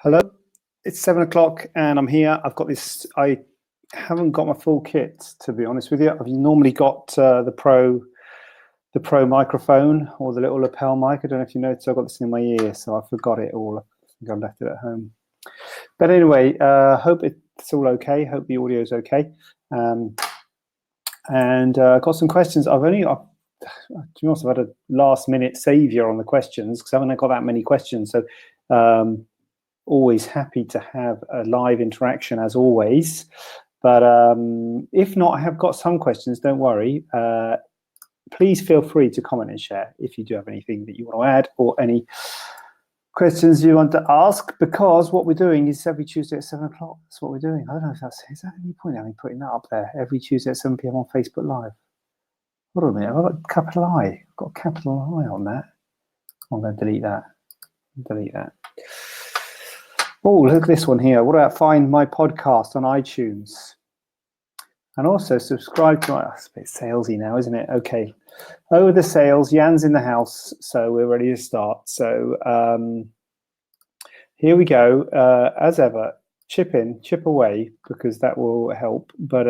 Hello, it's 7 o'clock and I'm here. I've got this, I haven't got my full kit, to be honest with you. I've normally got the Pro microphone or the little lapel mic. I don't know if you noticed, I've got this in my ear, so I forgot it all. I think I left it at home. But anyway, hope it's all okay. Hope the audio is okay. And got some questions. To be honest, I've had a last minute savior on the questions because I haven't got that many questions. So always happy to have a live interaction as always. But if not, I have got some questions, don't worry. Please feel free to comment and share if you do have anything that you want to add or any questions you want to ask, because what we're doing is every Tuesday at 7 o'clock. That's what we're doing. I don't know if is that any point in putting that up there every Tuesday at 7 p.m. on Facebook Live. Hold on a minute, I've got a capital I. I've got a capital I on that. I'm going to delete that. Delete that. Oh, look at this one here. What about find my podcast on iTunes? And also subscribe to my, it's a bit salesy now, isn't it? Okay. Over the sales, Jan's in the house, so we're ready to start. So here we go. As ever, chip in, chip away, because that will help. But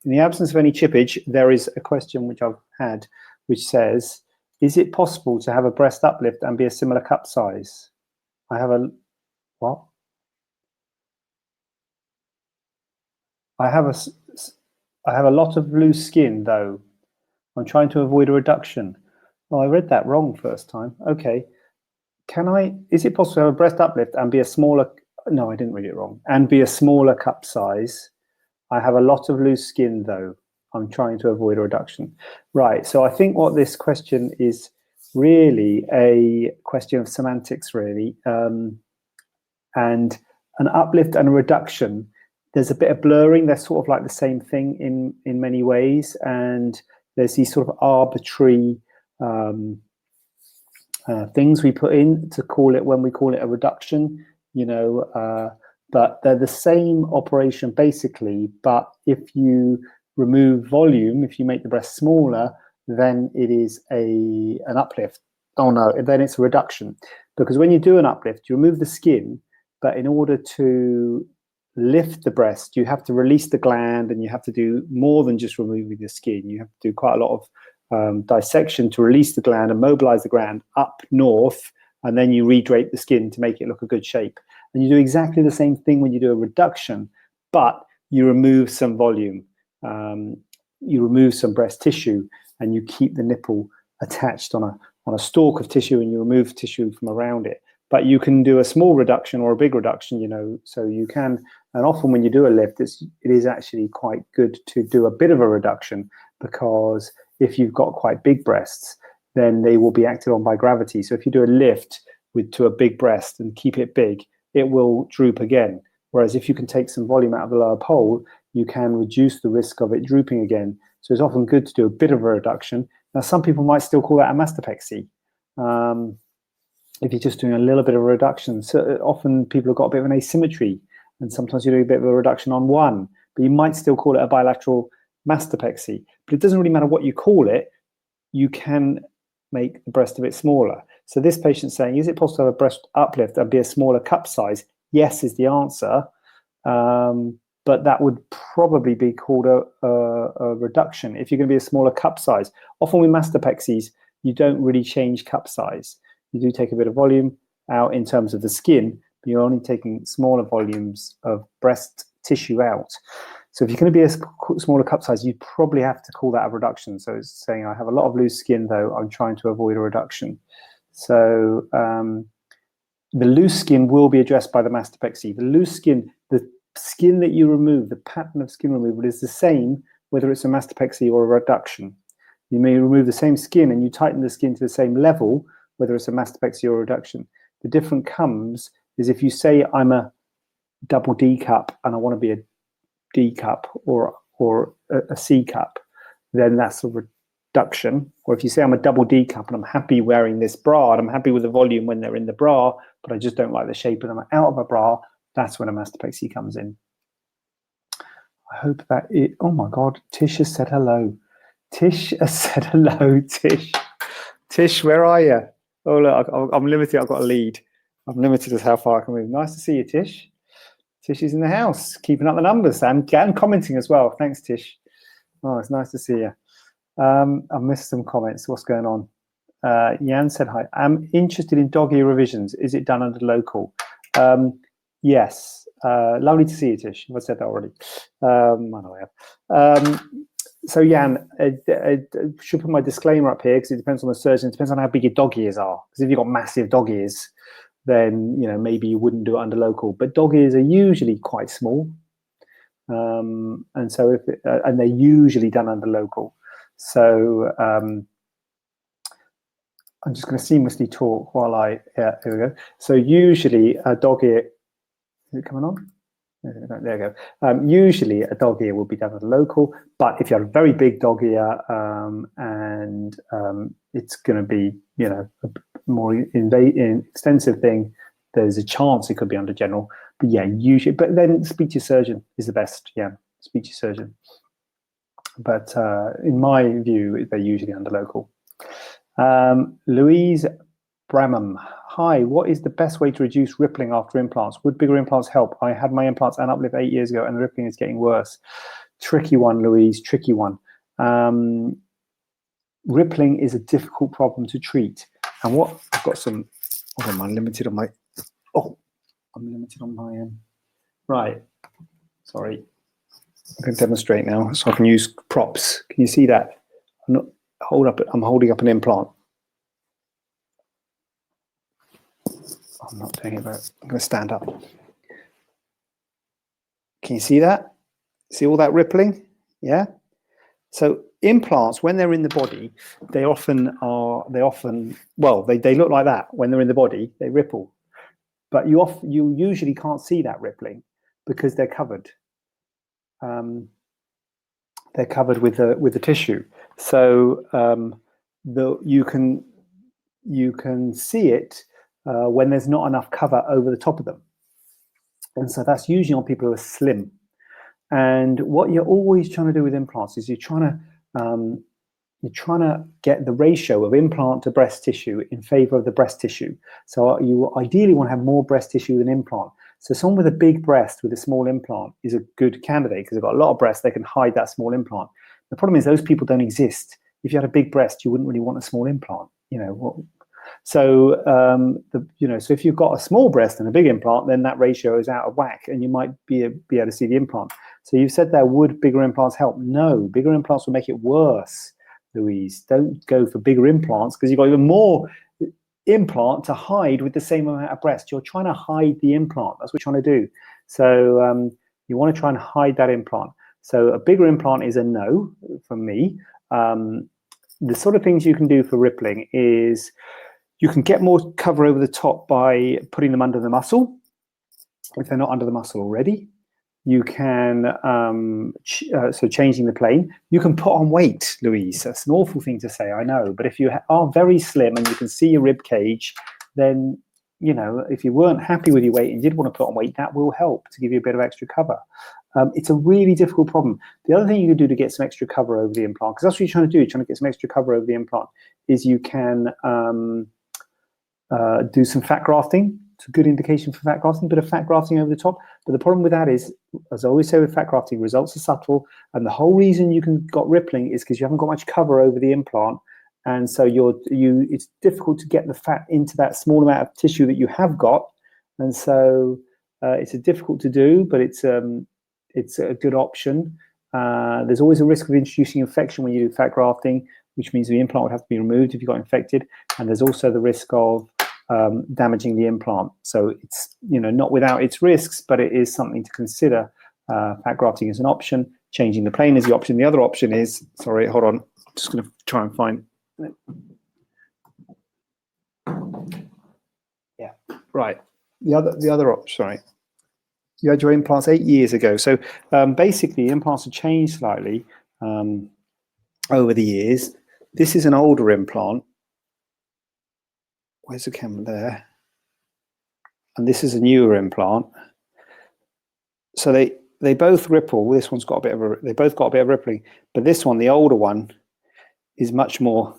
in the absence of any chippage, there is a question which I've had, which says, is it possible to have a breast uplift and be a similar cup size? I have a, what? I have a lot of loose skin, though. I'm trying to avoid a reduction. Oh, I read that wrong first time. Okay. Is it possible to have a breast uplift and be a smaller, no, I didn't read it wrong, and be a smaller cup size? I have a lot of loose skin, though. I'm trying to avoid a reduction. Right, so I think what this question is really a question of semantics, really. And an uplift and a reduction, there's a bit of blurring. They're sort of like the same thing in many ways. And there's these sort of arbitrary things we put in to call it when we call it a reduction, you know, but they're the same operation basically. But if you remove volume, if you make the breast smaller, then it is an uplift. Oh no, then it's a reduction. Because when you do an uplift, you remove the skin, but in order to lift the breast, you have to release the gland, and you have to do more than just removing the skin. You have to do quite a lot of dissection to release the gland and mobilize the gland up north, and then you redrape the skin to make it look a good shape. And you do exactly the same thing when you do a reduction, but you remove some volume, you remove some breast tissue, and you keep the nipple attached on a stalk of tissue, and you remove tissue from around it. But you can do a small reduction or a big reduction, you know, so you can, and often when you do a lift, it is actually quite good to do a bit of a reduction, because if you've got quite big breasts, then they will be acted on by gravity. So if you do a lift to a big breast and keep it big, it will droop again. Whereas if you can take some volume out of the lower pole, you can reduce the risk of it drooping again. So it's often good to do a bit of a reduction. Now, some people might still call that a mastopexy. If you're just doing a little bit of a reduction. So often people have got a bit of an asymmetry, and sometimes you do a bit of a reduction on one, but you might still call it a bilateral mastopexy. But it doesn't really matter what you call it, you can make the breast a bit smaller. So this patient's saying, is it possible to have a breast uplift and be a smaller cup size? Yes is the answer, but that would probably be called a reduction if you're going to be a smaller cup size. Often with mastopexies, you don't really change cup size. You do take a bit of volume out in terms of the skin, but you're only taking smaller volumes of breast tissue out. So if you're going to be a smaller cup size, you probably have to call that a reduction. So it's saying, I have a lot of loose skin, though I'm trying to avoid a reduction. So the loose skin will be addressed by the mastopexy. The loose skin, the skin that you remove, the pattern of skin removal is the same, whether it's a mastopexy or a reduction. You may remove the same skin and you tighten the skin to the same level, whether it's a mastopexy or a reduction. The difference comes is if you say I'm a double D cup and I want to be a D cup or a C cup, then that's a reduction. Or if you say I'm a double D cup and I'm happy wearing this bra and I'm happy with the volume when they're in the bra, but I just don't like the shape of them out of a bra, that's when a mastopexy comes in. I hope that it, oh my God, Tish has said hello. Tish has said hello, Tish. Tish, where are you? Oh, look, I'm limited. I've got a lead. I'm limited as how far I can move. Nice to see you, Tish. Tish is in the house, keeping up the numbers and commenting as well. Thanks, Tish. Oh, it's nice to see you. I missed some comments. What's going on? Jan said hi. I'm interested in dog ear revisions. Is it done under local? Yes. Lovely to see you, Tish. I've said that already. I know I have. So Jan, I should put my disclaimer up here because it depends on the surgeon. It depends on how big your dog ears are. Because if you've got massive dog ears, then maybe you wouldn't do it under local. But dog ears are usually quite small, and so and they're usually done under local. So I'm just going to seamlessly talk while here we go. So usually a dog ear, is it coming on? There you go. Usually a dog ear will be done at local, but if you have a very big dog ear and it's going to be, a more extensive thing, there's a chance it could be under general. But yeah, usually, but then speak to your surgeon is the best. Yeah, speak to your surgeon. But in my view, they're usually under local. Louise Bramham. Hi, what is the best way to reduce rippling after implants? Would bigger implants help? I had my implants and uplift 8 years ago and the rippling is getting worse. Tricky one, Louise, tricky one. Rippling is a difficult problem to treat. And what, I've got some, I'm limited on my, right, sorry. I can demonstrate now so I can use props. Can you see that? I'm holding up an implant. I'm not doing it, but I'm going to stand up. Can you see that? See all that rippling? Yeah. So implants, when they're in the body, they often they look like that. When they're in the body, they ripple. But you usually can't see that rippling because they're covered. They're covered with the tissue. So you can see it when there's not enough cover over the top of them. And so that's usually on people who are slim. And what you're always trying to do with implants is you're trying to get the ratio of implant to breast tissue in favor of the breast tissue. So you ideally want to have more breast tissue than implant. So someone with a big breast with a small implant is a good candidate because they've got a lot of breast, they can hide that small implant. The problem is those people don't exist. If you had a big breast, you wouldn't really want a small implant. So so if you've got a small breast and a big implant, then that ratio is out of whack, and you might be able to see the implant. So you've said there, would bigger implants help? No, bigger implants will make it worse. Louise, don't go for bigger implants because you've got even more implant to hide with the same amount of breast. You're trying to hide the implant. That's what you're trying to do. So you want to try and hide that implant. So a bigger implant is a no from me. The sort of things you can do for rippling is you can get more cover over the top by putting them under the muscle, if they're not under the muscle already. You can, so changing the plane. You can put on weight, Louise. That's an awful thing to say, I know. But if you are very slim and you can see your rib cage, then, if you weren't happy with your weight and did want to put on weight, that will help to give you a bit of extra cover. It's a really difficult problem. The other thing you can do to get some extra cover over the implant, because that's what you're trying to do, you're trying to get some extra cover over the implant, is you can do some fat grafting. It's a good indication for fat grafting, bit of fat grafting over the top. But the problem with that is, as I always say with fat grafting, results are subtle. And the whole reason you got rippling is because you haven't got much cover over the implant. And so it's difficult to get the fat into that small amount of tissue that you have got. And so it's difficult to do, but it's a good option. There's always a risk of introducing infection when you do fat grafting, which means the implant would have to be removed if you got infected. And there's also the risk of damaging the implant. So it's not without its risks, but it is something to consider. Fat grafting is an option. Changing the plane is the option. The other option is, sorry, hold on. I'm just going to try and find. Yeah, right. The other option. Sorry. You had your implants 8 years ago. So basically, implants have changed slightly over the years. This is an older implant. Where's the camera there? And this is a newer implant. So they both ripple. This one's got a bit of they both got a bit of rippling, but this one, the older one, is much more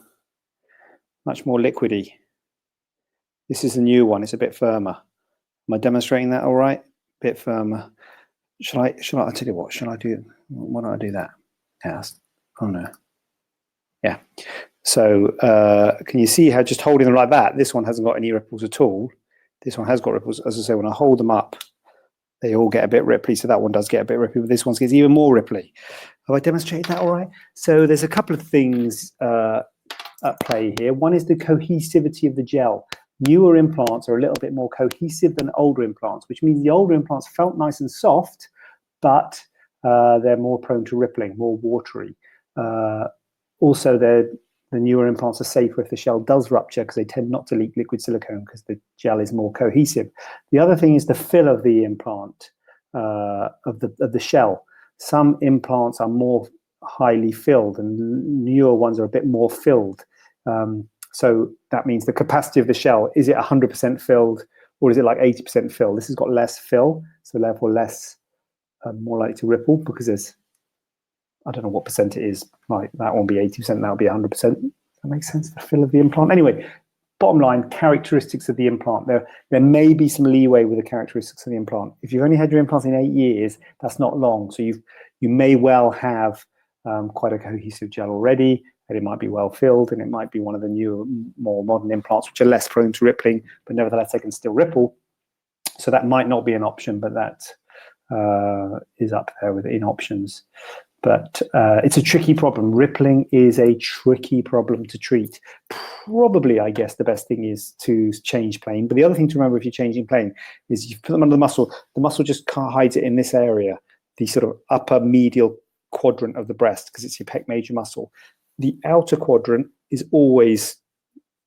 liquidy. This is the new one. It's a bit firmer. Am I demonstrating that all right? Bit firmer. Shall I tell you what, shall I do? Why don't I do that? Yes. Oh no. Yeah. So can you see how just holding them like that, this one hasn't got any ripples at all. This one has got ripples. As I say, when I hold them up, they all get a bit ripply. So that one does get a bit ripply, but this one gets even more ripply. Have I demonstrated that all right? So there's a couple of things at play here. One is the cohesivity of the gel. Newer implants are a little bit more cohesive than older implants, which means the older implants felt nice and soft, but they're more prone to rippling, more watery. Also, the newer implants are safer if the shell does rupture because they tend not to leak liquid silicone because the gel is more cohesive. The other thing is the fill of the implant, of the shell. Some implants are more highly filled and newer ones are a bit more filled. So that means the capacity of the shell, is it 100% filled or is it like 80% filled? This has got less fill, so therefore less, more likely to ripple because there's, I don't know what percent it is. Like that won't be 80%, that'll be 100%. That makes sense, the fill of the implant. Anyway, bottom line, characteristics of the implant. There may be some leeway with the characteristics of the implant. If you've only had your implants in 8 years, that's not long. So you may well have quite a cohesive gel already, and it might be well filled, and it might be one of the newer, more modern implants, which are less prone to rippling, but nevertheless they can still ripple. So that might not be an option, but that is up there within options. But it's a tricky problem. Rippling is a tricky problem to treat. Probably, I guess, the best thing is to change plane. But the other thing to remember if you're changing plane is you put them under the muscle just hides it in this area, the sort of upper medial quadrant of the breast, because it's your pec major muscle. The outer quadrant is always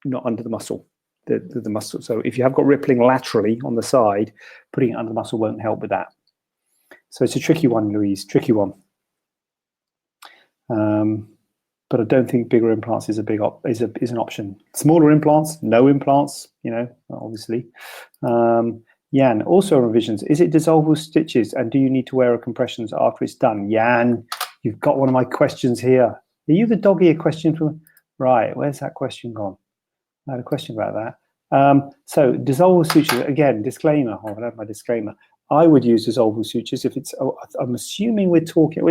not under the muscle, the muscle. So if you have got rippling laterally on the side, putting it under the muscle won't help with that. So it's a tricky one, Louise, tricky one. But I don't think bigger implants is an option. Smaller implants, no implants, obviously. Jan, also revisions. Is it dissolvable stitches, and do you need to wear a compressions after it's done? Jan, you've got one of my questions here. Are you the dog ear question from? Right, where's that question gone? I had a question about that. So dissolvable sutures, again, disclaimer. Oh, I have my disclaimer. I would use dissolvable sutures if it's, I'm assuming we're talking,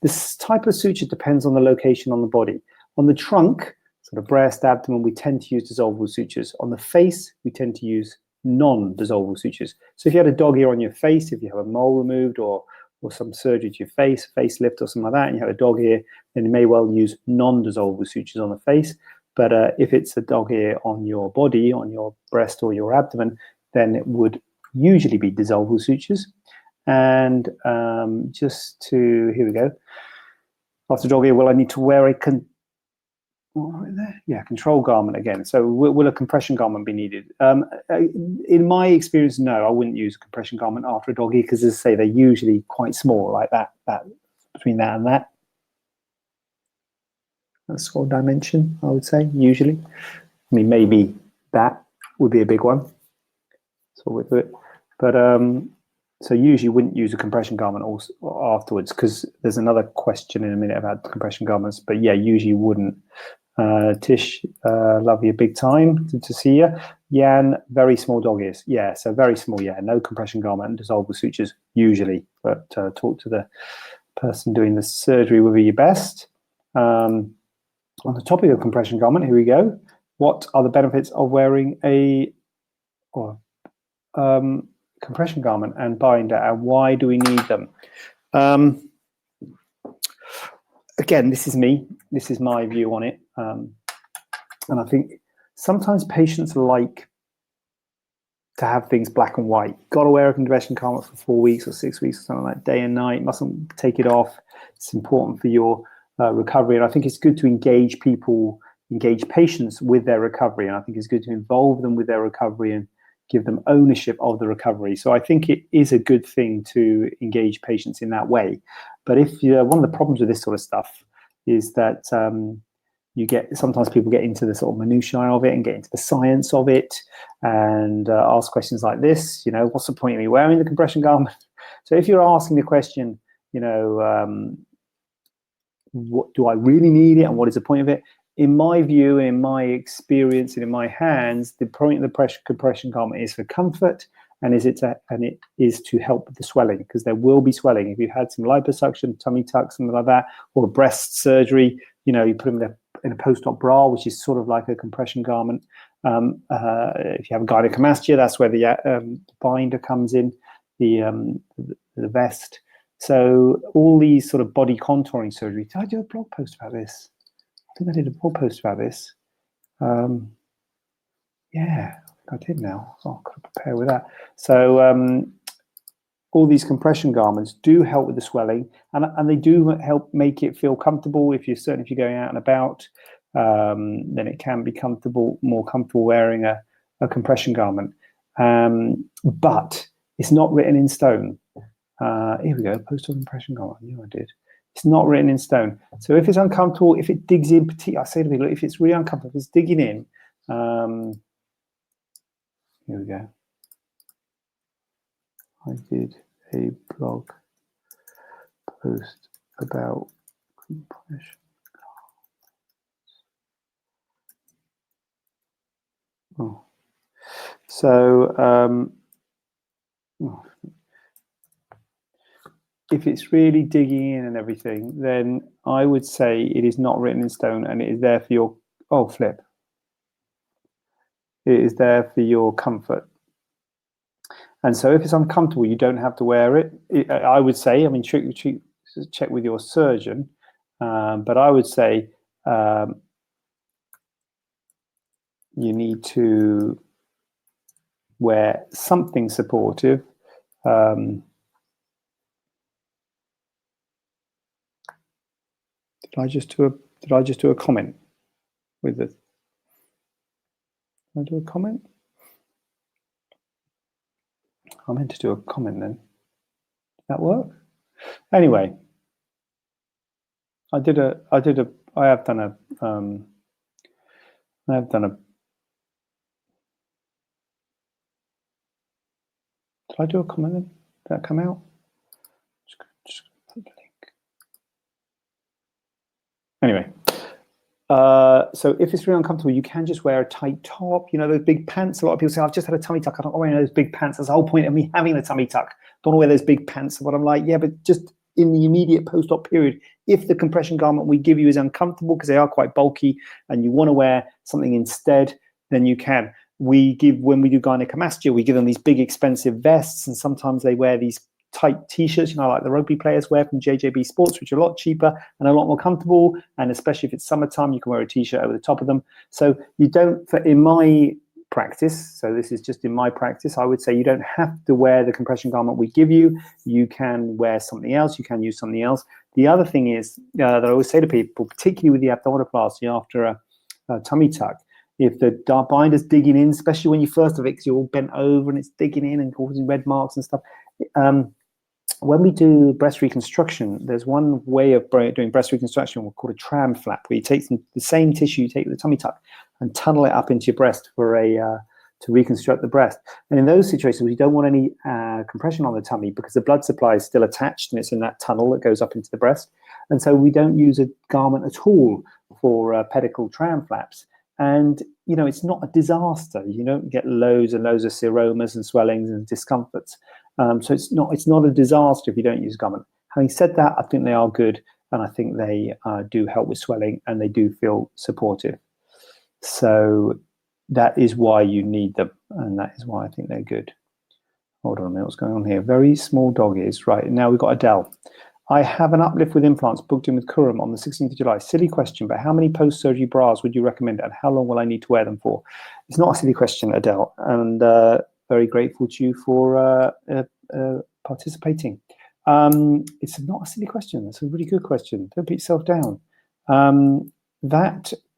this type of suture depends on the location on the body. On the trunk, sort of breast, abdomen, we tend to use dissolvable sutures. On the face, we tend to use non-dissolvable sutures. So if you had a dog ear on your face, if you have a mole removed or some surgery to your face, facelift or something like that, and you have a dog ear, then you may well use non-dissolvable sutures on the face. But if it's a dog ear on your body, on your breast or your abdomen, then it would usually be dissolvable sutures. And here we go. After dog ear, will I need to wear a control garment again? So will a compression garment be needed? In my experience, no, I wouldn't use a compression garment after a dog ear because, as I say, they're usually quite small, like that between that and that. That's sort of dimension, I would say, usually. I mean, maybe that would be a big one. So we'll do it. But so usually wouldn't use a compression garment also afterwards, because there's another question in a minute about compression garments. But yeah, usually wouldn't. Tish, love you big time. Good to see you. Jan, very small dog ears. Yeah, so very small. Yeah, no compression garment and dissolvable sutures usually. But talk to the person doing the surgery would be your best. On the topic of compression garment, here we go. What are the benefits of wearing a compression garment and binder, and why do we need them? Again, this is me. This is my view on it. And I think sometimes patients like to have things black and white. Got to wear a compression garment for 4 weeks or 6 weeks or something like that, day and night. Mustn't take it off. It's important for your recovery. And I think it's good to engage patients with their recovery. And I think it's good to involve them with their recovery and give them ownership of the recovery. So I think it is a good thing to engage patients in that way. But if one of the problems with this sort of stuff is that sometimes people get into the sort of minutiae of it and get into the science of it and ask questions like this, what's the point of me wearing the compression garment? So if you're asking the question, what do I really need it and what is the point of it? In my view, in my experience, and in my hands, the point of the compression garment is for comfort and it is to help with the swelling, because there will be swelling if you've had some liposuction, tummy tuck, something like that, or breast surgery. You know, you put them in a post-op bra, which is sort of like a compression garment. If you have a gynecomastia, that's where the binder comes in, the vest. So all these sort of body contouring surgery. Did I do a blog post about this? I think I did a blog post about this. Yeah, I did now. Oh, I've got to prepare with that. So all these compression garments do help with the swelling, and they do help make it feel comfortable. If you're going out and about, then it can be more comfortable wearing a compression garment. But it's not written in stone. Here we go, post-op compression garment. I knew I did. It's not written in stone. So if it's uncomfortable, if it digs in, I say to people, if it's really uncomfortable, if it's digging in, here we go. I did a blog post about compression. Oh. So if it's really digging in and everything, then I would say it is not written in stone, and it is there for your It is there for your comfort. And so if it's uncomfortable, you don't have to wear it. I would say, I mean, check with your surgeon, but I would say you need to wear something supportive. Did I just do a comment with it? Did I do a comment? I meant to do a comment then. Did that work? Anyway, I have done a did I do a comment then? Did that come out? Just put the link. Anyway, so if it's really uncomfortable, you can just wear a tight top. You know, those big pants. A lot of people say, I've just had a tummy tuck. I don't want to wear those big pants. That's the whole point of me having a tummy tuck. Don't want to wear those big pants. But I'm like, yeah, but just in the immediate post-op period, if the compression garment we give you is uncomfortable because they are quite bulky and you want to wear something instead, then you can. When we do gynecomastia, we give them these big expensive vests, and sometimes they wear these tight t-shirts, you know, like the rugby players wear from JJB Sports, which are a lot cheaper and a lot more comfortable. And especially if it's summertime, you can wear a t-shirt over the top of them. So you don't, in my practice, so this is just in my practice, I would say you don't have to wear the compression garment we give you. You can wear something else. You can use something else. The other thing is that I always say to people, particularly with the abdominoplasty after a tummy tuck, if the binder's digging in, especially when you first have it, because you're all bent over and it's digging in and causing red marks and stuff. When we do breast reconstruction, there's one way of doing breast reconstruction called a tram flap, where you take the same tissue you take with the tummy tuck and tunnel it up into your breast for to reconstruct the breast. And in those situations, we don't want any compression on the tummy because the blood supply is still attached and it's in that tunnel that goes up into the breast. And so we don't use a garment at all for pedicle tram flaps. And, you know, it's not a disaster. You don't get loads and loads of seromas and swellings and discomforts. So it's not a disaster if you don't use a garment. Having said that, I think they are good, and I think they do help with swelling, and they do feel supportive. So that is why you need them, and that is why I think they're good. Hold on a minute, what's going on here? Very small doggies. Right, now we've got Adele. I have an uplift with implants booked in with Kurum on the 16th of July. Silly question, but how many post-surgery bras would you recommend, and how long will I need to wear them for? It's not a silly question, Adele, and very grateful to you for participating. It's not a silly question. It's a really good question. Don't put yourself down.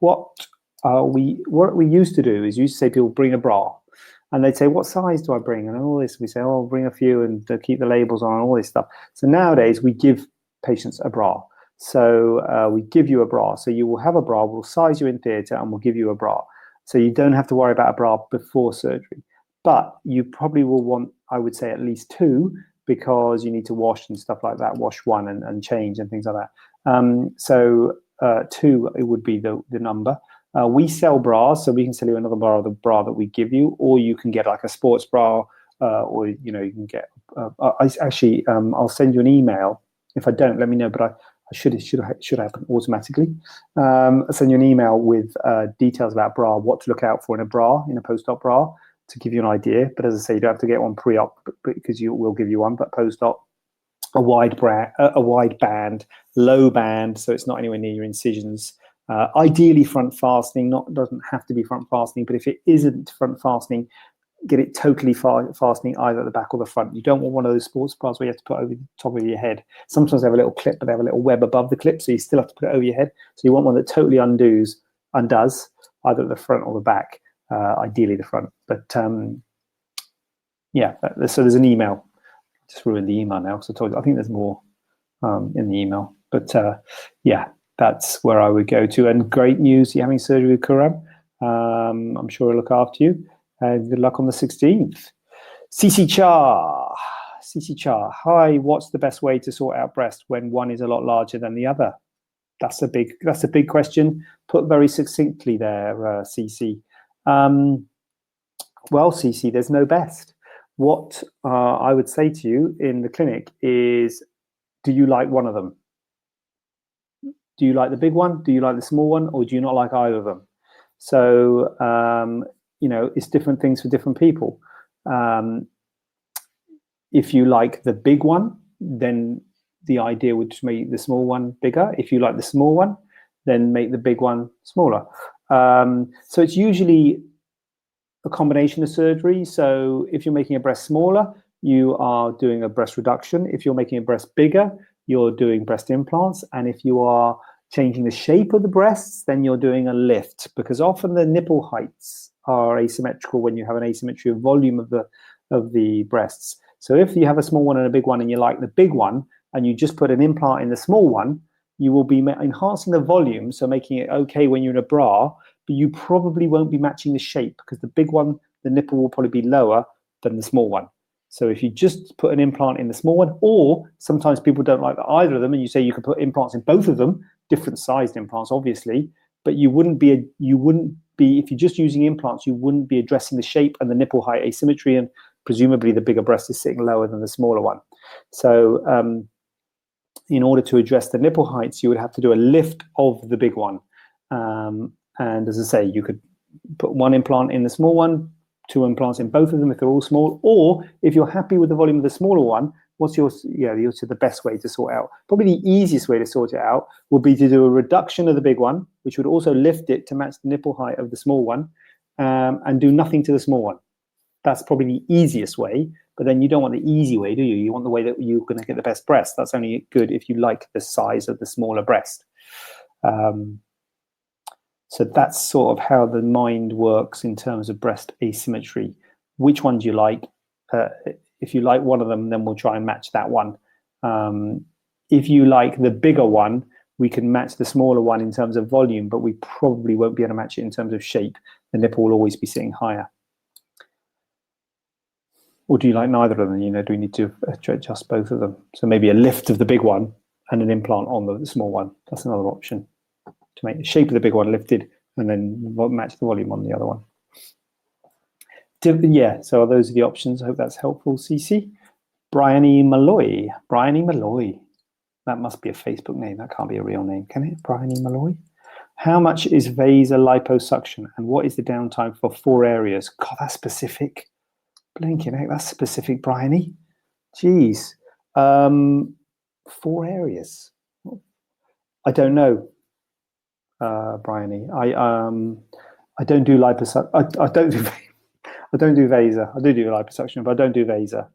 What we used to do is used to say people bring a bra, and they'd say, what size do I bring? And all this, we say, oh, bring a few and keep the labels on and all this stuff. So nowadays we give patients a bra. So we give you a bra. So you will have a bra, we'll size you in theatre and we'll give you a bra. So you don't have to worry about a bra before surgery. But you probably will want, I would say, at least two, because you need to wash and stuff like that, wash one and change and things like that. So two, it would be the number. We sell bras, so we can sell you another bra, the bra that we give you, or you can get like a sports bra or you can get. I'll send you an email. If I don't, let me know. But I should happen automatically. I'll send you an email with details about bra, what to look out for in a bra, in a post-op bra, to give you an idea. But as I say, you don't have to get one pre-op because we'll give you one. But post-op, a wide band, low band, so it's not anywhere near your incisions. Ideally front fastening. Doesn't have to be front fastening, but if it isn't front fastening, get it totally fastening either at the back or the front. You don't want one of those sports bras where you have to put over the top of your head. Sometimes they have a little clip, but they have a little web above the clip, so you still have to put it over your head. So you want one that totally undoes either at the front or the back, ideally the front. But yeah, so there's an email. Just ruined the email now because I told you. I think there's more in the email. But yeah, that's where I would go to. And great news, you're having surgery with Kuram. I'm sure he'll look after you. Good luck on the 16th. CC Char. Hi, what's the best way to sort out breast when one is a lot larger than the other? That's a big question. Put very succinctly there, CC. Well, CC, there's no best. What I would say to you in the clinic is, do you like one of them? Do you like the big one? Do you like the small one? Or do you not like either of them? So, it's different things for different people. If you like the big one, then the idea would make the small one bigger. If you like the small one, then make the big one smaller. So it's usually a combination of surgery. So if you're making a breast smaller, you are doing a breast reduction. If you're making a breast bigger, you're doing breast implants. And if you are changing the shape of the breasts, then you're doing a lift, because often the nipple heights are asymmetrical when you have an asymmetry of volume of the breasts. So if you have a small one and a big one and you like the big one and you just put an implant in the small one, you will be enhancing the volume, so making it okay when you're in a bra, but you probably won't be matching the shape because the big one, the nipple will probably be lower than the small one. So if you just put an implant in the small one, or sometimes people don't like either of them, and you say you could put implants in both of them, different sized implants, obviously, but you wouldn't be if you're just using implants, you wouldn't be addressing the shape and the nipple height asymmetry, and presumably the bigger breast is sitting lower than the smaller one. So in order to address the nipple heights, you would have to do a lift of the big one. And as I say, you could put one implant in the small one, two implants in both of them if they're all small, or if you're happy with the volume of the smaller one, what's the best way to sort out? Probably the easiest way to sort it out would be to do a reduction of the big one, which would also lift it to match the nipple height of the small one, and do nothing to the small one. That's probably the easiest way, but then you don't want the easy way, do you? You want the way that you're going to get the best breast. That's only good if you like the size of the smaller breast. So that's sort of how the mind works in terms of breast asymmetry. Which one do you like? If you like one of them, then we'll try and match that one. If you like the bigger one, we can match the smaller one in terms of volume, but we probably won't be able to match it in terms of shape. The nipple will always be sitting higher. Or do you like neither of them? Do we need to adjust both of them? So maybe a lift of the big one and an implant on the small one. That's another option, to make the shape of the big one lifted and then match the volume on the other one. Yeah, so those are the options. I hope that's helpful, CC. Bryony Malloy. That must be a Facebook name. That can't be a real name, can it? Bryony Malloy. How much is Vaser liposuction, and what is the downtime for 4 areas? God, that's specific. Blinking heck, that's specific, Bryony. Jeez. 4 areas. I don't know, Bryony. I don't do liposuction. I don't do Vaser. I do liposuction, but I don't do Vaser.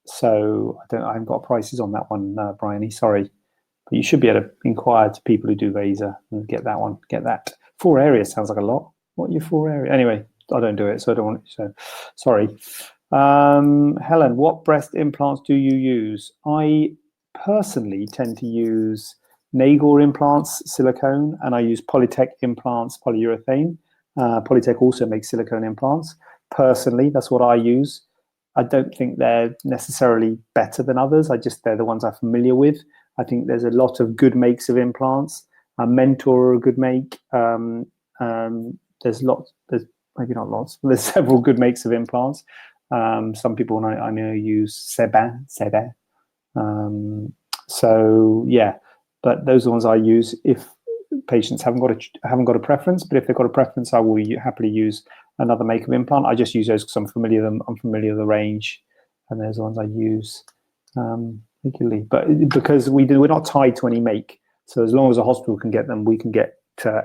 So I haven't got prices on that one, Bryony. Sorry, but you should be able to inquire to people who do Vaser and get that one. Get that. 4 areas sounds like a lot. What are your 4 areas? Anyway, I don't do it, so I don't want it. So sorry. Helen, what breast implants do you use? I personally tend to use Nagor implants, silicone, and I use Polytech implants, polyurethane. Polytech also makes silicone implants. Personally, that's what I use. I don't think they're necessarily better than others. They're the ones I'm familiar with. I think there's a lot of good makes of implants. Mentor are a good make. There's maybe not lots, but there's several good makes of implants. Some people I know use Sebin. So yeah, but those are the ones I use if patients haven't got a preference. But if they've got a preference, I will happily use another make of implant. I just use those because I'm familiar with the range, and those are the ones I use regularly. But because we're not tied to any make, so as long as a hospital can get them, we can get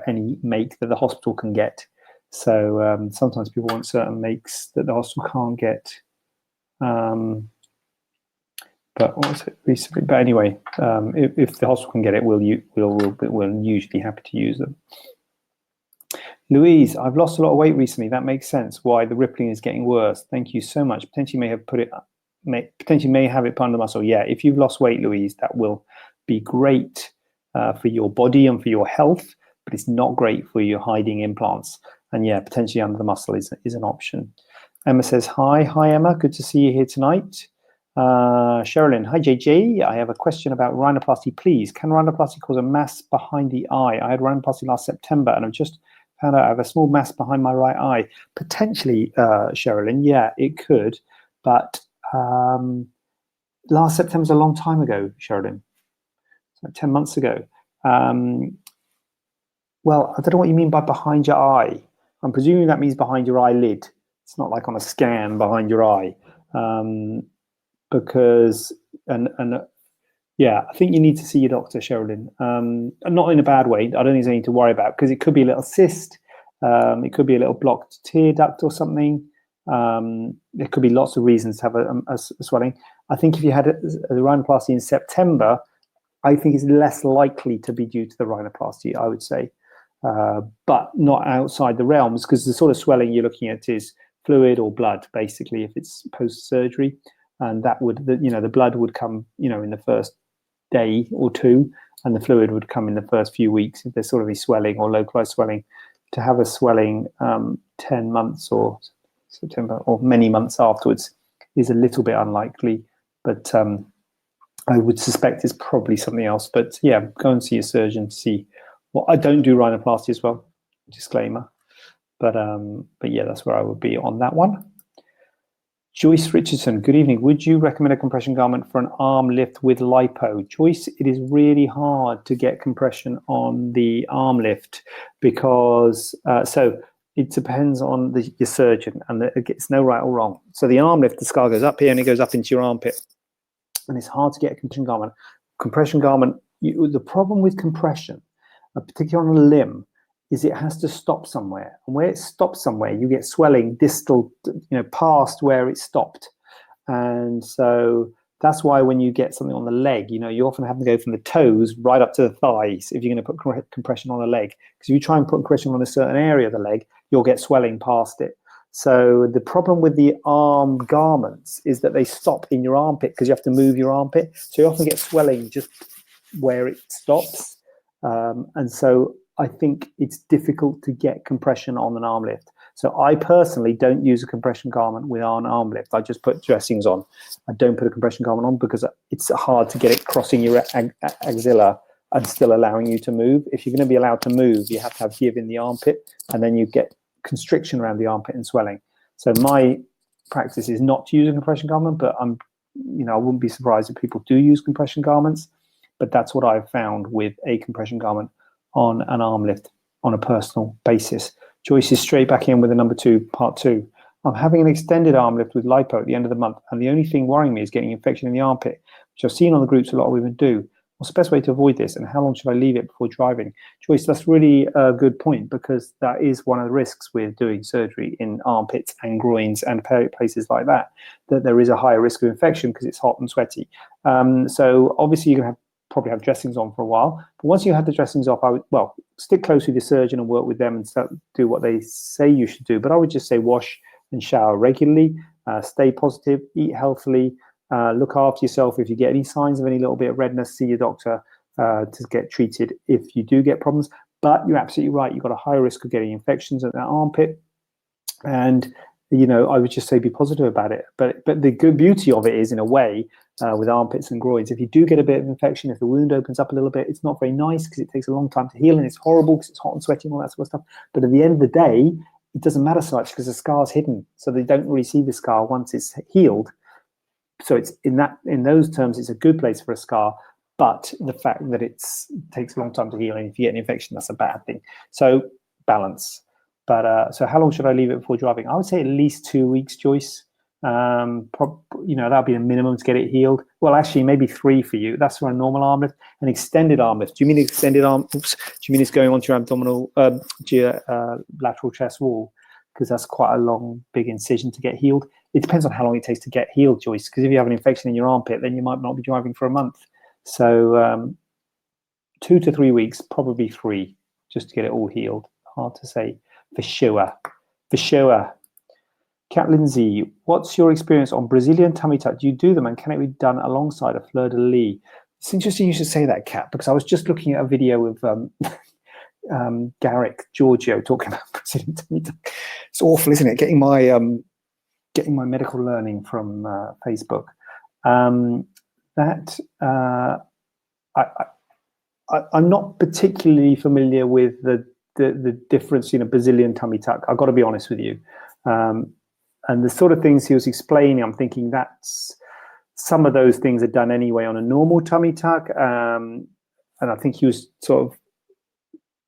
any make that the hospital can get. So sometimes people want certain makes that the hospital can't get. But what was it recently? But anyway, if the hospital can get it, we'll usually happy to use them. Louise, I've lost a lot of weight recently. That makes sense. Why the rippling is getting worse. Thank you so much. Potentially may have it put under muscle. Yeah, if you've lost weight, Louise, that will be great for your body and for your health, but it's not great for your hiding implants. And yeah, potentially under the muscle is an option. Emma says, hi Emma, good to see you here tonight. Sherilyn, hi JJ, I have a question about rhinoplasty, please. Can rhinoplasty cause a mass behind the eye? I had rhinoplasty last September and I've just found out I have a small mass behind my right eye. Potentially, Sherilyn, yeah, it could, but last September's a long time ago, Sherilyn, so 10 months ago. Well, I don't know what you mean by behind your eye. I'm presuming that means behind your eyelid. It's not like on a scan behind your eye. Because yeah, I think you need to see your doctor, Sherilyn. Not in a bad way. I don't think there's anything to worry about because it could be a little cyst. It could be a little blocked tear duct or something. There could be lots of reasons to have a swelling. I think if you had a rhinoplasty in September, I think it's less likely to be due to the rhinoplasty, I would say, but not outside the realms because the sort of swelling you're looking at is fluid or blood, basically, if it's post-surgery. And that would, the blood would come, in the first day or two, and the fluid would come in the first few weeks if there's sort of a swelling or localized swelling. To have a swelling 10 months or September or many months afterwards is a little bit unlikely, but I would suspect it's probably something else. But yeah, go and see a surgeon to see. Well, I don't do rhinoplasty as well, disclaimer. But yeah, that's where I would be on that one. Joyce Richardson, good evening. Would you recommend a compression garment for an arm lift with lipo? Joyce, it is really hard to get compression on the arm lift because, so it depends on your surgeon and it's no right or wrong. So the arm lift, the scar goes up here and it goes up into your armpit. And it's hard to get a compression garment. The problem with compression, particularly on a limb, is it has to stop somewhere. And where it stops somewhere, you get swelling distal, past where it stopped. And so that's why when you get something on the leg, you often have to go from the toes right up to the thighs if you're going to put compression on a leg. Because if you try and put compression on a certain area of the leg, you'll get swelling past it. So the problem with the arm garments is that they stop in your armpit because you have to move your armpit. So you often get swelling just where it stops. And so I think it's difficult to get compression on an arm lift. So I personally don't use a compression garment with an arm lift. I just put dressings on. I don't put a compression garment on because it's hard to get it crossing your axilla and still allowing you to move. If you're going to be allowed to move, you have to have give in the armpit, and then you get constriction around the armpit and swelling. So my practice is not to use a compression garment, but I wouldn't be surprised if people do use compression garments. But that's what I've found with a compression garment on an arm lift on a personal basis. Joyce is straight back in with the number 2, part 2. I'm having an extended arm lift with lipo at the end of the month, and the only thing worrying me is getting infection in the armpit, which I've seen on the groups a lot of women do. What's the best way to avoid this, and how long should I leave it before driving? Joyce, that's really a good point, because that is one of the risks with doing surgery in armpits and groins and places like that there is a higher risk of infection because it's hot and sweaty. So obviously you're going to probably have dressings on for a while, but once you have the dressings off, I would, stick close with your surgeon and work with them and do what they say you should do. But I would just say wash and shower regularly, stay positive, eat healthily, look after yourself. If you get any signs of any little bit of redness, see your doctor to get treated if you do get problems. But you're absolutely right, you've got a higher risk of getting infections at that armpit. And I would just say be positive about it. But the good beauty of it is, in a way, with armpits and groins, if you do get a bit of infection, if the wound opens up a little bit, it's not very nice because it takes a long time to heal and it's horrible because it's hot and sweaty and all that sort of stuff. But at the end of the day, it doesn't matter so much because the scar's hidden, so they don't really see the scar once it's healed. So it's in those terms, it's a good place for a scar. But the fact that it takes a long time to heal, and if you get an infection, that's a bad thing. So balance. But so how long should I leave it before driving? I would say at least 2 weeks, Joyce. That'll be the minimum to get it healed. Well, actually, maybe 3 for you. That's for a normal arm lift. An extended arm lift. Do you mean extended arm? Oops. Do you mean it's going onto your abdominal, lateral chest wall? Because that's quite a long, big incision to get healed. It depends on how long it takes to get healed, Joyce. Because if you have an infection in your armpit, then you might not be driving for a month. So 2 to 3 weeks, probably 3, just to get it all healed. Hard to say for sure. For sure. Kat Lindsay, what's your experience on Brazilian tummy tuck? Do you do them, and can it be done alongside a fleur-de-lis? It's interesting you should say that, Kat, because I was just looking at a video of Garrick Giorgio talking about Brazilian tummy tuck. It's awful, isn't it? Getting my medical learning from Facebook. I'm not particularly familiar with the difference in a Brazilian tummy tuck. I've got to be honest with you. And the sort of things he was explaining, I'm thinking that's some of those things are done anyway on a normal tummy tuck. And I think he was sort of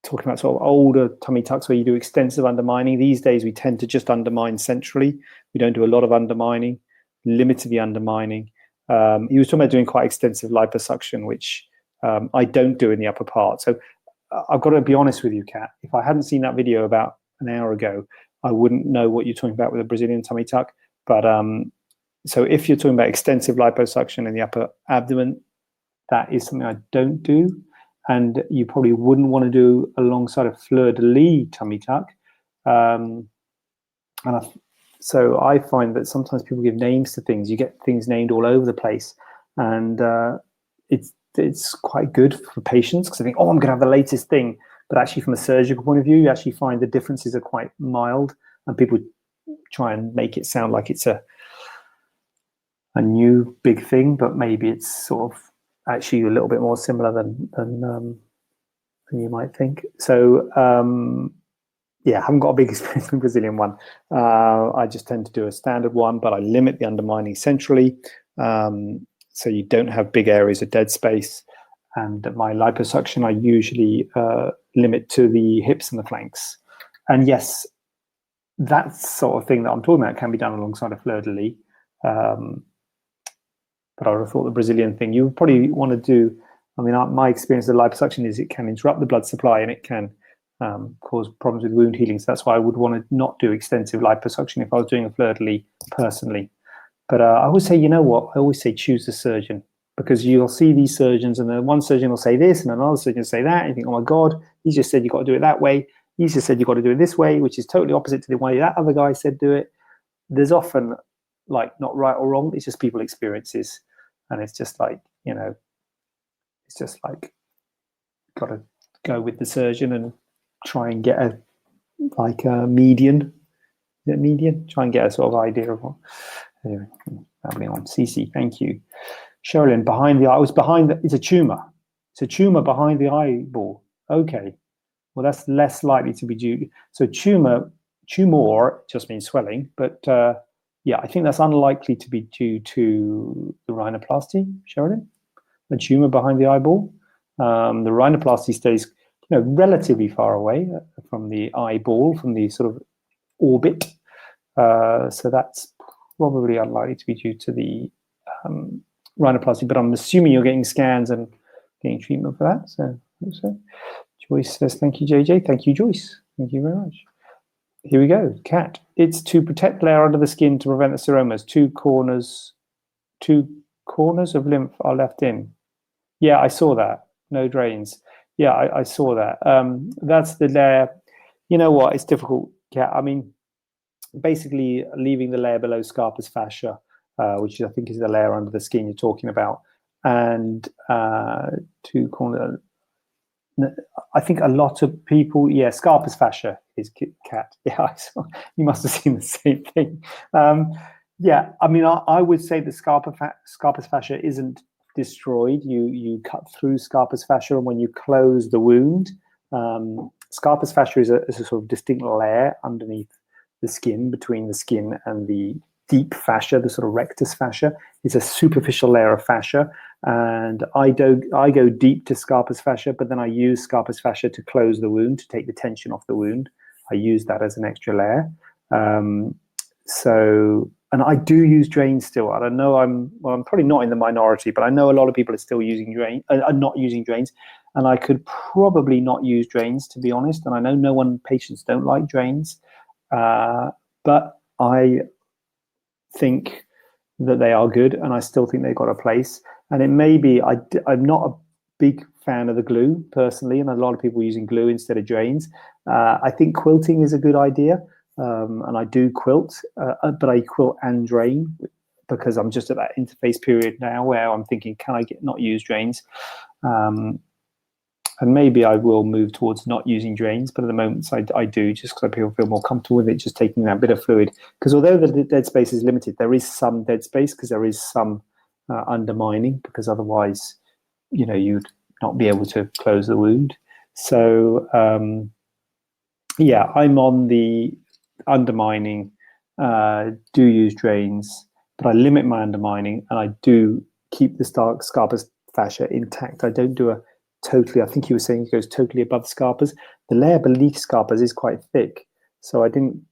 talking about sort of older tummy tucks where you do extensive undermining. These days, we tend to just undermine centrally. We don't do a lot of undermining, limited the undermining. He was talking about doing quite extensive liposuction, which I don't do in the upper part. So I've got to be honest with you, Kat. If I hadn't seen that video about an hour ago, I wouldn't know what you're talking about with a Brazilian tummy tuck. But so if you're talking about extensive liposuction in the upper abdomen, that is something I don't do. And you probably wouldn't want to do alongside a fleur-de-lis tummy tuck. So I find that sometimes people give names to things. You get things named all over the place. And it's quite good for patients because they think, oh, I'm going to have the latest thing. But actually, from a surgical point of view, you actually find the differences are quite mild, and people try and make it sound like it's a new big thing, but maybe it's sort of actually a little bit more similar than you might think. So yeah, I haven't got a big experience with the Brazilian one. I just tend to do a standard one, but I limit the undermining centrally, so you don't have big areas of dead space. And my liposuction, I usually limit to the hips and the flanks. And yes, that sort of thing that I'm talking about can be done alongside a fleur-de-lis. But I would have thought the Brazilian thing, you would probably want to do, I mean, my experience of liposuction is it can interrupt the blood supply and it can cause problems with wound healing. So that's why I would want to not do extensive liposuction if I was doing a fleur-de-lis personally. But I always say, you know what? I always say choose the surgeon. Because you'll see these surgeons, and then one surgeon will say this, and another surgeon will say that, and you think, oh my God, he just said you've got to do it that way. He just said you've got to do it this way, which is totally opposite to the way that other guy said do it. There's often, like, not right or wrong. It's just people experiences. And it's just like, you know, it's just like, got to go with the surgeon and try and get a median. Is it median? Try and get a sort of idea of what. Anyway, babbling on. CC, thank you. Sherilyn, behind the eye. It's a tumor. It's a tumor behind the eyeball. Okay. Well, that's less likely to be due. So tumor just means swelling, but yeah, I think that's unlikely to be due to the rhinoplasty, Sherilyn. The tumor behind the eyeball. The rhinoplasty stays, relatively far away from the eyeball, from the sort of orbit. So that's probably unlikely to be due to the rhinoplasty, but I'm assuming you're getting scans and getting treatment for that. So Joyce says, thank you, JJ. Thank you, Joyce. Thank you very much. Here we go. Cat. It's to protect the layer under the skin to prevent the seromas. Two corners of lymph are left in. Yeah, I saw that. No drains. Yeah, I saw that. That's the layer. You know what? It's difficult, Cat. I mean, basically leaving the layer below scarpus fascia, which I think is the layer under the skin you're talking about, and two corners. I think a lot of people, yeah, scarpus fascia is Cat. Yeah, I saw, you must have seen the same thing. Yeah, I mean, I would say the scarpus fascia isn't destroyed. You cut through scarpus fascia, and when you close the wound, Scarpus fascia is a sort of distinct layer underneath the skin, between the skin and the deep fascia, the sort of rectus fascia. It's a superficial layer of fascia, and I go deep to scarpus fascia, but then I use scarpus fascia to close the wound, to take the tension off the wound. I use that as an extra layer. And I do use drains still. I don't know. I'm probably not in the minority, but I know a lot of people are still using are not using drains, and I could probably not use drains, to be honest. And I know patients don't like drains, but I think that they are good, and I still think they've got a place. And it may be I'm not a big fan of the glue personally, and a lot of people using glue instead of drains. I think quilting is a good idea, and I do quilt, but I quilt and drain because I'm just at that interface period now where I'm thinking, can I not use drains? And maybe I will move towards not using drains, but at the moment I do, just because I feel more comfortable with it, just taking that bit of fluid. Because although the dead space is limited, there is some dead space because there is some undermining, because otherwise, you'd not be able to close the wound. So yeah, I'm on the undermining, do use drains, but I limit my undermining, and I do keep the scarpus fascia intact. I don't do I think he was saying it goes totally above scarpus. The layer beneath scarpus is quite thick, so I didn't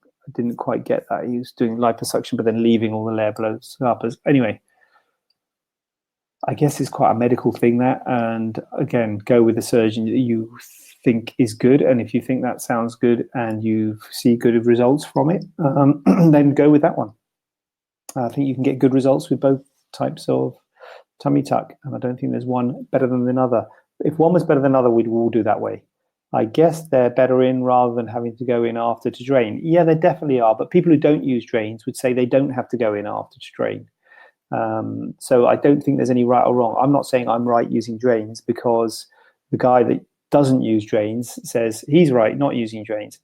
quite get that. He was doing liposuction, but then leaving all the layer below scarpus. Anyway, I guess it's quite a medical thing, that. And again, go with the surgeon that you think is good, and if you think that sounds good and you see good results from it, then go with that one. I think you can get good results with both types of tummy tuck, and I don't think there's one better than another. If one was better than another, we'd all do that way. I guess they're better in rather than having to go in after to drain. Yeah, they definitely are, but people who don't use drains would say they don't have to go in after to drain. So I don't think there's any right or wrong. I'm not saying I'm right using drains, because the guy that doesn't use drains says he's right not using drains.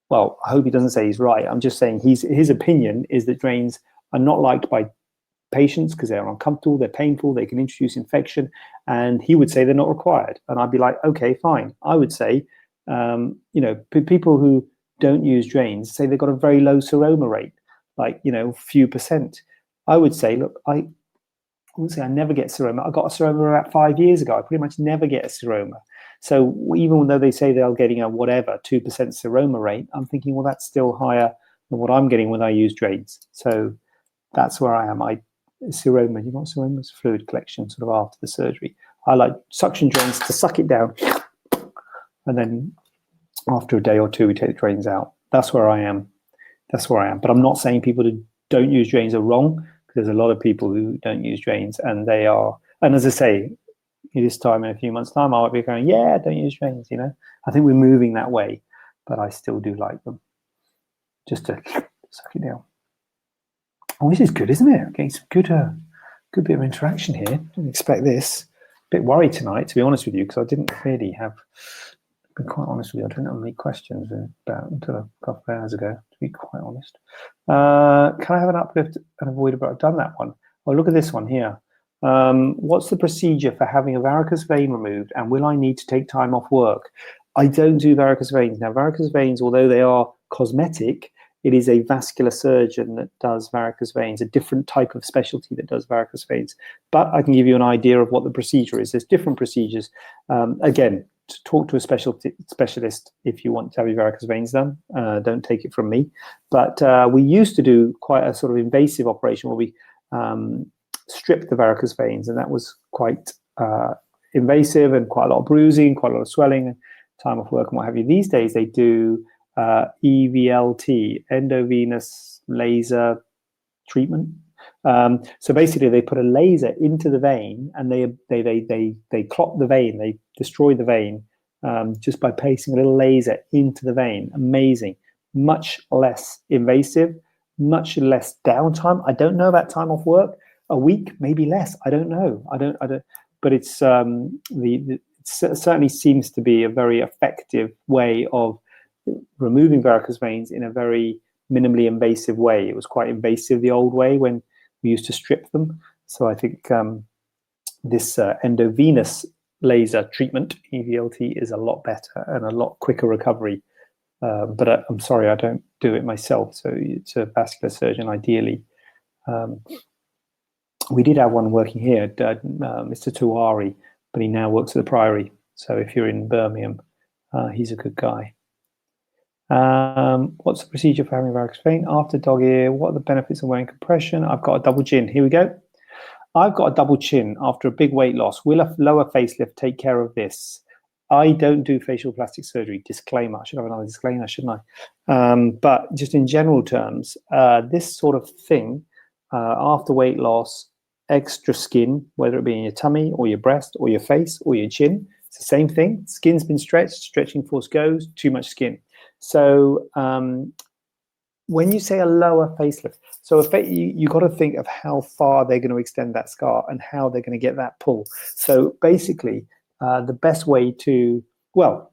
Well, I hope he doesn't say he's right. I'm just saying his opinion is that drains are not liked by patients because they're uncomfortable, they're painful, they can introduce infection, and he would say they're not required. And I'd be like, okay, fine. I would say, people who don't use drains say they've got a very low seroma rate, like, few percent. I would say, look, I wouldn't say I never get seroma. I got a seroma about 5 years ago. I pretty much never get a seroma. So even though they say they're getting a 2% seroma rate, I'm thinking, well, that's still higher than what I'm getting when I use drains. So that's where I am. Seroma, you want seroma's fluid collection sort of after the surgery. I like suction drains to suck it down, and then after a day or two we take the drains out. That's where I am. But I'm not saying people who don't use drains are wrong, because there's a lot of people who don't use drains, and they are. And as I say, this time in a few months' time, I might be going, yeah, don't use drains. I think we're moving that way, but I still do like them, just to suck it down. Oh, this is good, isn't it? Getting some good bit of interaction here. Didn't expect this. A bit worried tonight, to be honest with you, because I didn't really have. To be quite honest with you, I didn't have any questions until a couple of hours ago. To be quite honest, can I have an uplift and avoid? But I've done that one. Oh, look at this one here. What's the procedure for having a varicose vein removed, and will I need to take time off work? I don't do varicose veins. Now, varicose veins, although they are cosmetic, it is a vascular surgeon that does varicose veins, a different type of specialty that does varicose veins. But I can give you an idea of what the procedure is. There's different procedures. Again, to talk to a specialist if you want to have your varicose veins done. Don't take it from me. But we used to do quite a sort of invasive operation where we stripped the varicose veins, and that was quite invasive and quite a lot of bruising, quite a lot of swelling, time off work and what have you. These days they do EVLT, endovenous laser treatment. So basically they put a laser into the vein, and they clot the vein, they destroy the vein just by placing a little laser into the vein. Amazing. Much less invasive, much less downtime. I don't know about time off work. A week, maybe less. I don't know. I don't. But it's it certainly seems to be a very effective way of removing varicose veins in a very minimally invasive way. It was quite invasive the old way when we used to strip them. So I think this endovenous laser treatment, EVLT, is a lot better and a lot quicker recovery. But I'm sorry, I don't do it myself. So it's a vascular surgeon, ideally. We did have one working here, Mr. Tuari, but he now works at the Priory. So if you're in Birmingham, he's a good guy. What's the procedure for having varicose vein? After dog ear, what are the benefits of wearing compression? I've got a double chin. Here we go. I've got a double chin after a big weight loss. Will a lower facelift take care of this? I don't do facial plastic surgery. Disclaimer. I should have another disclaimer, shouldn't I? But just in general terms, this sort of thing, after weight loss, extra skin, whether it be in your tummy or your breast or your face or your chin, it's the same thing. Skin's been stretched, stretching force goes, too much skin. So when you say a lower facelift, so you got to think of how far they're going to extend that scar and how they're going to get that pull. So basically, the best way to, well,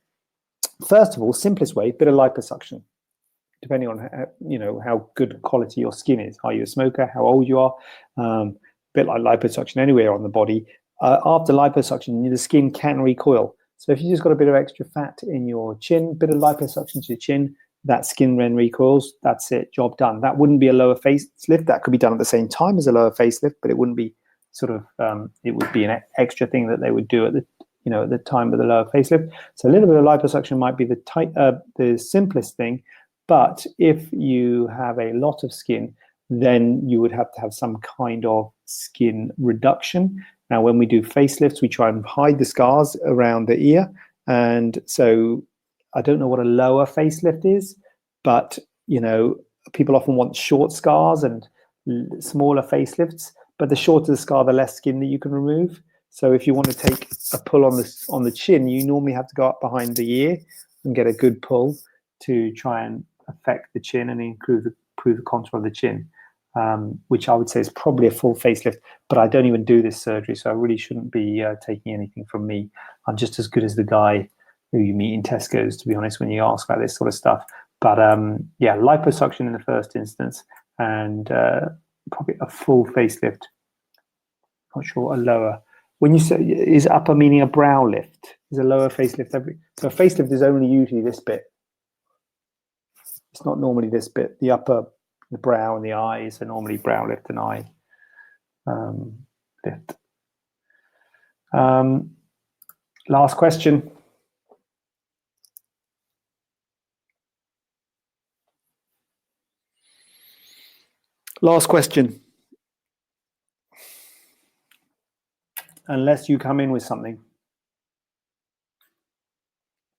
first of all, simplest way, bit of liposuction, depending on how good quality your skin is. Are you a smoker? How old you are? Bit like liposuction anywhere on the body. After liposuction, the skin can recoil. So if you just got a bit of extra fat in your chin, bit of liposuction to your chin, that skin then recoils. That's it, job done. That wouldn't be a lower facelift. That could be done at the same time as a lower facelift, but it wouldn't be sort of. It would be an extra thing that they would do at the time of the lower facelift. So a little bit of liposuction might be the simplest thing. But if you have a lot of skin, then you would have to have some kind of skin reduction. Now, when we do facelifts, we try and hide the scars around the ear. And so I don't know what a lower facelift is, but, people often want short scars and smaller facelifts. But the shorter the scar, the less skin that you can remove. So if you want to take a pull on the chin, you normally have to go up behind the ear and get a good pull to try and affect the chin and improve the contour of the chin, which I would say is probably a full facelift. But I don't even do this surgery, so I really shouldn't be taking anything from me. I'm just as good as the guy who you meet in Tesco's, to be honest, when you ask about this sort of stuff. But yeah, liposuction in the first instance, and probably a full facelift. Not sure, a lower. When you say, is upper meaning a brow lift? Is a lower facelift so a facelift is only usually this bit. It's not normally this bit. The upper, the brow and the eyes are normally brow lift and eye lift. Last question. Last question. Unless you come in with something.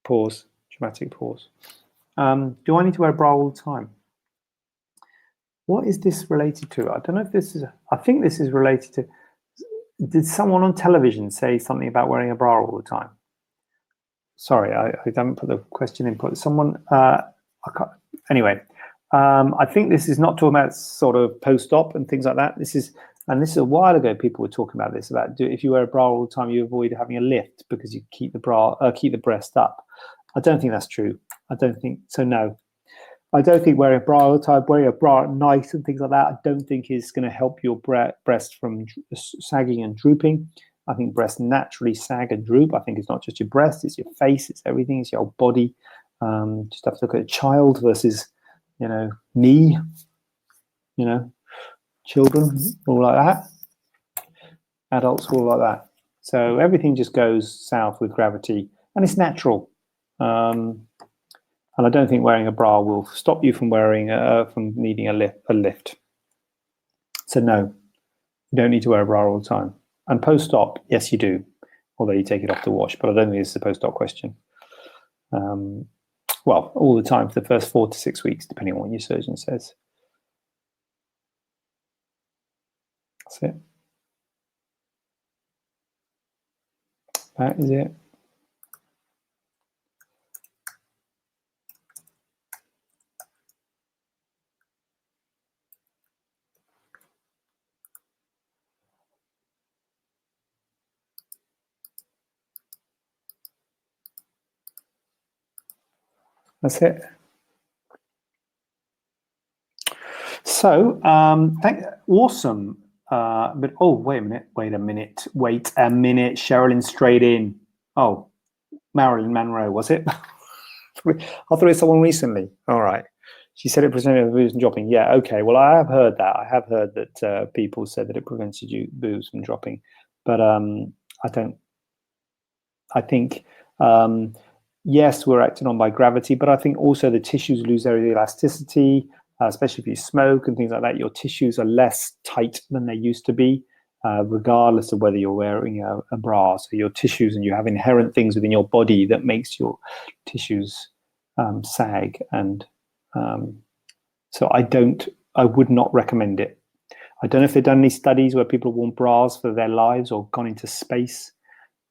Pause. Dramatic pause. Do I need to wear a bra all the time? What is this related to? I don't know if this is. I think this is related to. Did someone on television say something about wearing a bra all the time? Sorry, I haven't put the question in. Put someone. I can't, anyway, I think this is not talking about sort of post-op and things like that. This is a while ago. People were talking about this, about if you wear a bra all the time, you avoid having a lift because you keep the breast up. I don't think that's true. I don't think so. No, I don't think wearing a bra all the time, wearing a bra at night and things like that, I don't think is going to help your breast from sagging and drooping. I think breasts naturally sag and droop. I think it's not just your breast, it's your face, it's everything, it's your whole body. Just have to look at a child versus, me, children, all like that. Adults, all like that. So everything just goes south with gravity, and it's natural. And I don't think wearing a bra will stop you from from needing a lift. So no, you don't need to wear a bra all the time. And post-op, yes, you do, although you take it off to wash. But I don't think it's a post-op question. Well, all the time for the first 4 to 6 weeks, depending on what your surgeon says. That's it. That is it. That's it. So, awesome. But oh, wait a minute. Sherilyn straight in. Oh, Marilyn Monroe, was it? I thought it was someone recently. All right. She said it prevented boobs from dropping. Yeah, okay. Well, I have heard that. I have heard that people said that it prevented boobs from dropping. But I don't. I think, yes, we're acted on by gravity, but I think also the tissues lose their elasticity, especially if you smoke and things like that. Your tissues are less tight than they used to be, regardless of whether you're wearing a bra. So your tissues, and you have inherent things within your body that makes your tissues sag. And so I would not recommend it. I don't know if they've done any studies where people have worn bras for their lives or gone into space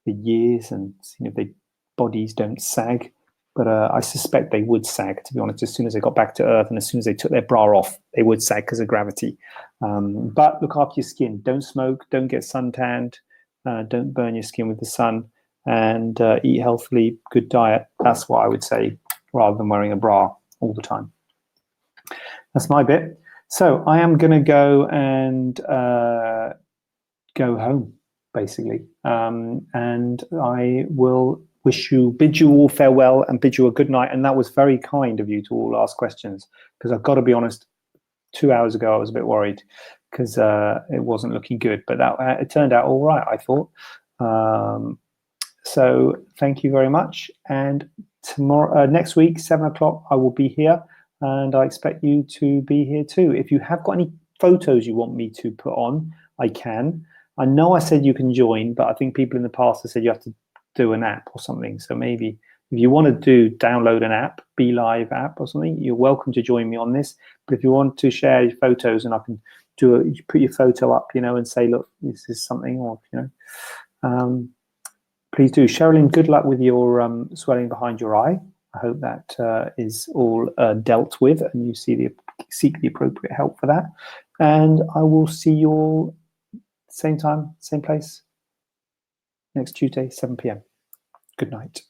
for years and seen if their bodies don't sag. But I suspect they would sag, to be honest, as soon as they got back to Earth and as soon as they took their bra off, they would sag because of gravity. But look after your skin. Don't smoke, don't get suntanned, don't burn your skin with the sun, and eat healthily, good diet. That's what I would say, rather than wearing a bra all the time. That's my bit. So I am going to go and go home, basically. And I will bid you all farewell and bid you a good night. And that was very kind of you to all ask questions, because I've got to be honest, 2 hours ago I was a bit worried because it wasn't looking good, but it turned out all right, I thought. So thank you very much. And tomorrow, next week, 7 o'clock, I will be here, and I expect you to be here too. If you have got any photos you want me to put on, I can. I know I said you can join, but I think people in the past have said you have to do an app or something. So maybe if you want to download an app, Be Live app or something, you're welcome to join me on this. But if you want to share your photos and I can put your photo up, and say, look, this is something, or, please do. Sherilyn, good luck with your swelling behind your eye. I hope that is all dealt with and you seek the appropriate help for that. And I will see you all same time, same place, next Tuesday, 7 p.m. Good night.